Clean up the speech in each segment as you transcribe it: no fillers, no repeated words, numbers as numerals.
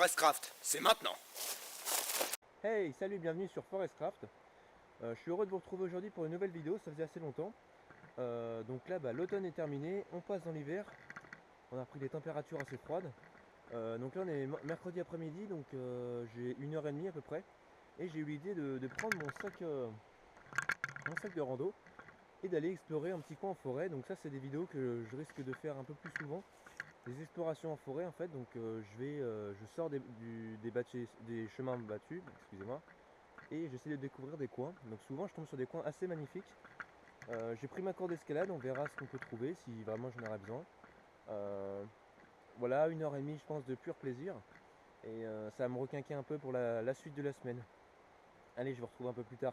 Forestcraft, c'est maintenant. Hey, salut, bienvenue sur Forestcraft. Je suis heureux de vous retrouver aujourd'hui pour une nouvelle vidéo, ça faisait assez longtemps. Donc là, l'automne est terminé, on passe dans l'hiver. On a pris des températures assez froides. Donc là, on est mercredi après-midi, donc j'ai 1h30 à peu près. Et j'ai eu l'idée de prendre mon sac de rando et d'aller explorer un petit coin en forêt. Donc ça, c'est des vidéos que je risque de faire un peu plus souvent. Des explorations en forêt en fait, donc je sors des chemins battus, excusez-moi, et j'essaie de découvrir des coins. Donc souvent je tombe sur des coins assez magnifiques. J'ai pris ma corde d'escalade, on verra ce qu'on peut trouver si vraiment j'en aurai besoin. Voilà, 1h30 je pense de pur plaisir, et ça va me requinquer un peu pour la suite de la semaine. Allez, je vous retrouve un peu plus tard.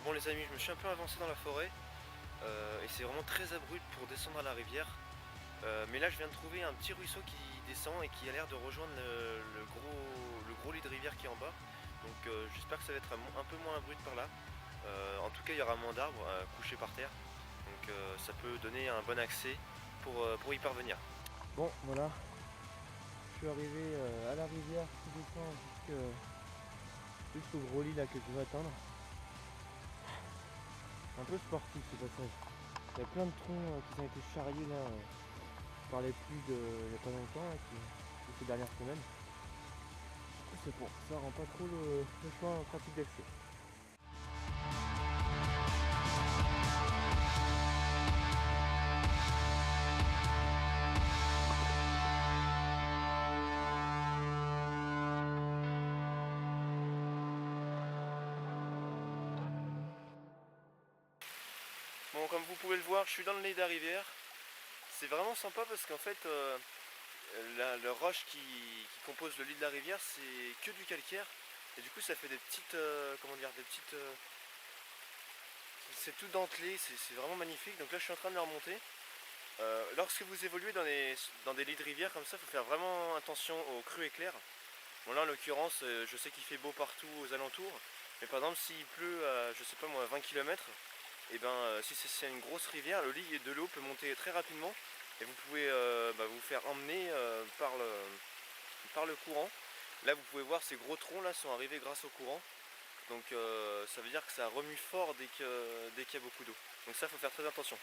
Bon les amis, je me suis un peu avancé dans la forêt et c'est vraiment très abrupt pour descendre à la rivière. Mais là je viens de trouver un petit ruisseau qui descend et qui a l'air de rejoindre le gros lit de rivière qui est en bas. Donc j'espère que ça va être un peu moins abrupt par là. En tout cas il y aura moins d'arbres couchés par terre. Donc ça peut donner un bon accès pour y parvenir. Bon, voilà, je suis arrivé à la rivière qui descend jusqu'au gros lit là que je vais atteindre. Un peu sportif ce passage. Il y a plein de troncs qui ont été charriés là par les pluies il n'y a pas longtemps, ces dernières semaines. C'est bon, ça rend pas trop le chemin pratique d'accès. Bon, comme vous pouvez le voir, je suis dans le lit de la rivière. C'est vraiment sympa parce qu'en fait, le roche qui compose le lit de la rivière, c'est que du calcaire. Et du coup, ça fait des petites, c'est tout dentelé, c'est vraiment magnifique. Donc là, je suis en train de le remonter. Lorsque vous évoluez dans des lits de rivière comme ça, il faut faire vraiment attention aux crues éclairs. Bon là, en l'occurrence, je sais qu'il fait beau partout aux alentours. Mais par exemple, s'il pleut à, je sais pas moi, 20 km, et ben si c'est une grosse rivière, le lit de l'eau peut monter très rapidement et vous pouvez vous faire emmener par le courant. Là vous pouvez voir ces gros troncs là sont arrivés grâce au courant. Donc ça veut dire que ça remue fort dès qu'il y a beaucoup d'eau. Donc ça, faut faire très attention.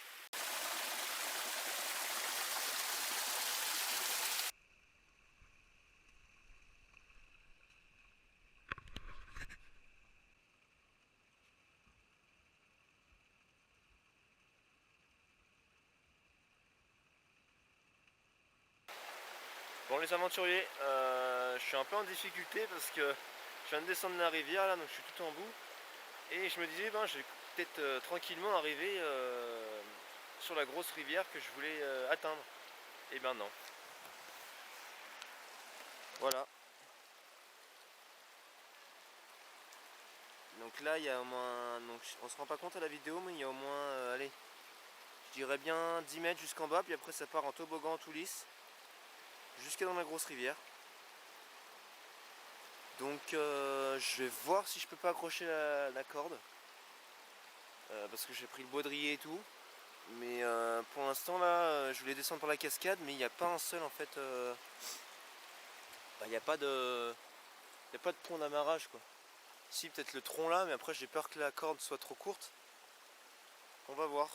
Bon les aventuriers, je suis un peu en difficulté parce que je viens de descendre la rivière là, donc je suis tout en bout. Et je me disais, je vais peut-être tranquillement arriver sur la grosse rivière que je voulais atteindre. Et ben non. Voilà. Donc là il y a au moins, donc on se rend pas compte à la vidéo, mais il y a au moins, allez, je dirais bien 10 mètres jusqu'en bas, puis après ça part en toboggan tout lisse jusqu'à dans la grosse rivière. Donc je vais voir si je peux pas accrocher la corde parce que j'ai pris le baudrier et tout. Mais pour l'instant là je voulais descendre par la cascade, mais il n'y a pas un seul en fait, il n'y a pas de pont d'amarrage quoi. Si, peut-être le tronc là, mais après j'ai peur que la corde soit trop courte. On va voir.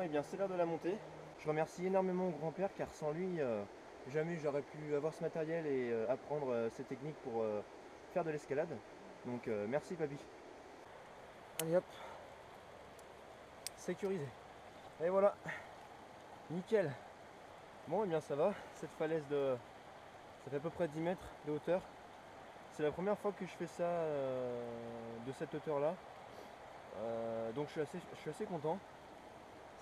et bien c'est l'heure de la montée. Je remercie énormément mon grand-père car sans lui, jamais j'aurais pu avoir ce matériel et apprendre ces techniques pour faire de l'escalade. Donc merci papy. Allez hop, sécurisé. Et voilà, nickel. Bon et bien ça va, cette falaise ça fait à peu près 10 mètres de hauteur. C'est la première fois que je fais ça de cette hauteur là. Donc je suis assez content.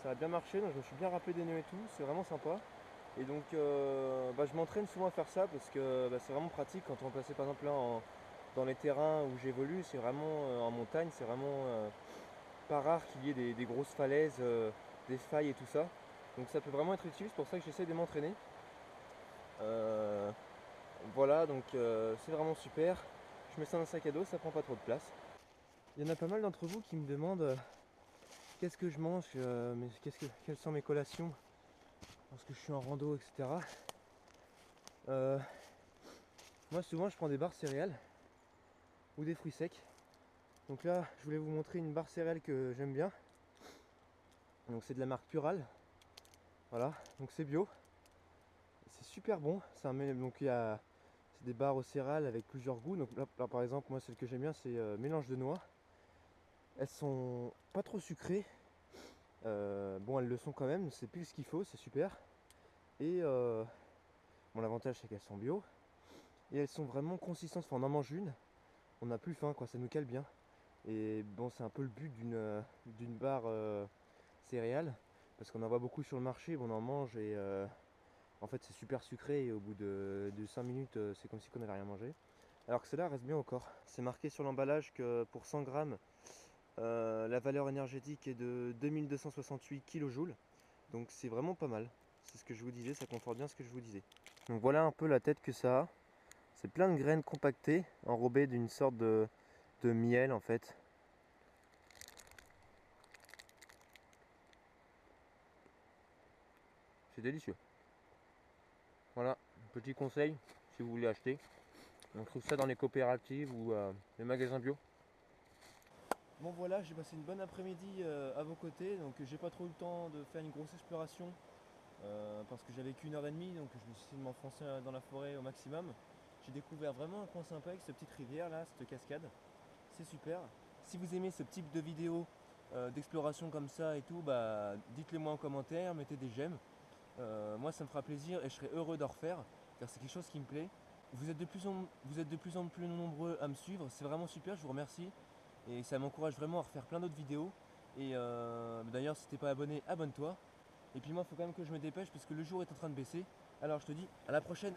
Ça a bien marché, donc je me suis bien rappelé des nœuds et tout, c'est vraiment sympa. Et donc je m'entraîne souvent à faire ça parce que c'est vraiment pratique quand on va passer par exemple là dans les terrains où j'évolue, c'est vraiment en montagne, c'est vraiment pas rare qu'il y ait des grosses falaises, des failles et tout ça. Donc ça peut vraiment être utile, c'est pour ça que j'essaie de m'entraîner. Voilà, donc c'est vraiment super. Je mets ça dans un sac à dos, ça prend pas trop de place. Il y en a pas mal d'entre vous qui me demandent qu'est-ce que je mange, quelles sont mes collations lorsque je suis en rando, etc. Moi souvent je prends des barres céréales ou des fruits secs. Donc là je voulais vous montrer une barre céréale que j'aime bien. Donc c'est de la marque Pural. Voilà, donc c'est bio. C'est super bon. Donc c'est des barres aux céréales avec plusieurs goûts. Donc là, par exemple moi celle que j'aime bien c'est mélange de noix. Elles sont pas trop sucrées. Bon elles le sont quand même, c'est plus ce qu'il faut, c'est super. Et bon l'avantage c'est qu'elles sont bio. Et elles sont vraiment consistantes. Enfin, on en mange une, on n'a plus faim quoi, ça nous cale bien. Et bon c'est un peu le but d'une barre céréales. Parce qu'on en voit beaucoup sur le marché, on en mange et en fait c'est super sucré et au bout de 5 minutes c'est comme si on n'avait rien mangé. Alors que celle-là reste bien au corps. C'est marqué sur l'emballage que pour 100 grammes la valeur énergétique est de 2268 kJ. Donc c'est vraiment pas mal. C'est ce que je vous disais, ça conforte bien ce que je vous disais. Donc voilà un peu la tête que ça a. C'est plein de graines compactées, enrobées d'une sorte de miel en fait. C'est délicieux. Voilà, petit conseil si vous voulez acheter. On trouve ça dans les coopératives ou les magasins bio. Bon voilà, j'ai passé une bonne après-midi à vos côtés, donc j'ai pas trop eu le temps de faire une grosse exploration parce que j'avais qu'une heure et demie, donc je me suis essayé de m'enfoncer dans la forêt au maximum. J'ai découvert vraiment un coin sympa avec cette petite rivière là, cette cascade. C'est super. Si vous aimez ce type de vidéo d'exploration comme ça et tout, dites-le moi en commentaire, mettez des j'aime. Moi ça me fera plaisir et je serai heureux d'en refaire car c'est quelque chose qui me plaît. Vous êtes de plus en plus nombreux à me suivre, c'est vraiment super, je vous remercie. Et ça m'encourage vraiment à refaire plein d'autres vidéos. Et d'ailleurs si t'es pas abonné, abonne-toi. Et puis moi il faut quand même que je me dépêche parce que le jour est en train de baisser. Alors je te dis à la prochaine.